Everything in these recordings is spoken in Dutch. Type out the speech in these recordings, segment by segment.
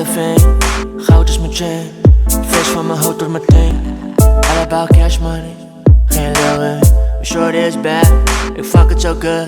Veen, goud is mijn chain. Vis van mijn hoofd tot mijn teen. Allemaal cash money, geen lullen. Mijn shorty is bad, ik fuck het zo good.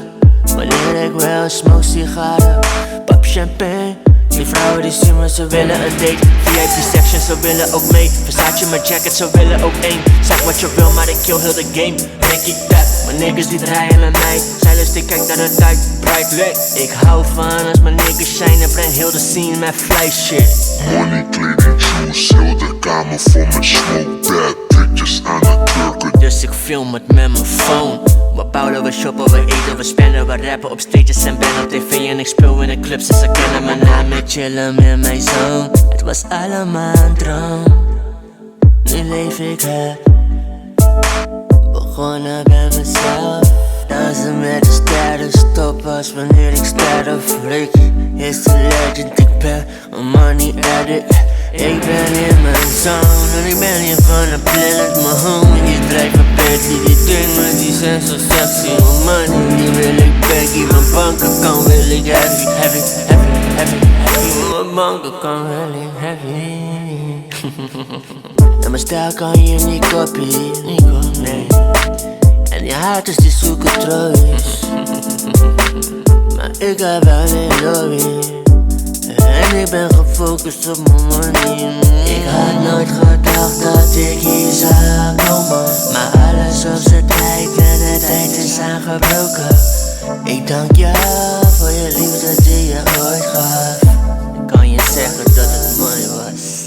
Wanneer ik wil, smoke sigaren, pap champagne. Die vrouwen die zien me, ze willen een date. VIP section, ze willen ook mee. Versace mijn jacket, ze willen ook één. Zeg wat je wil, maar ik kill heel de game. Ricky tap, mijn niggas die draaien met mij. Zij lust, ik kijk naar de tijd, bright lit. Ik hou van als mijn niggas shine, breng heel de scene met fly shit. Money, kleding, juice, heel de kamer vol met smoke. Bad bitches aan het turken. Dus ik film het met mijn phone. We bouwen, we shoppen, we eten, we spenden, we rappen op stages en ben op tv. En ik speel in de clubs en ze kennen mijn naam. Ik chillen met mijn zoon. Het was allemaal een droom. Nu leef ik het. Begonnen bij mezelf. Dansen met de sterren, stop pas wanneer ik sterf. Ricky is de legend, ik ben een money addict. Ik ben in mijn zone en ik ben hier van de planet. Mijn homie die drijft een Bentley, die dingen die zijn zo sexy. Mijn money die wil ik baggy, mijn bankenkant wil ik heavy, heavy, heavy, heavy, heavy. Mijn bankenkant wil ik heavy. En mijn stijl kan je niet kopiëren, nee. En die haters die zoeken troost. Maar ik heb wel een lobby. En ik ben gefocust op mijn money. Ik had nooit gedacht dat ik hier zou komen. Maar alles op zijn tijd en de tijd is aangebroken. Ik dank jou voor je liefde die je ooit gaf. Ik kan je zeggen dat het mooi was.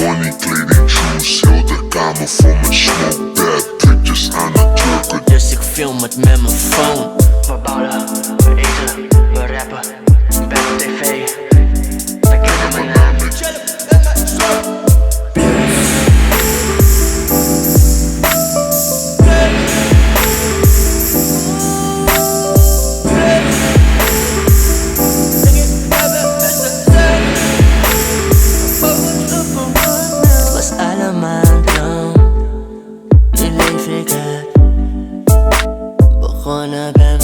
Money, kleding, juice, heel de kamer vol met smoke. Bad bitches aan het turken. Dus ik film het met mijn phone. We bouwen, we eten, we rappen. Ik ben op tv. Ze kennen mijn naam. Het was allemaal een droom. Nu leef ik het. Begonnen bij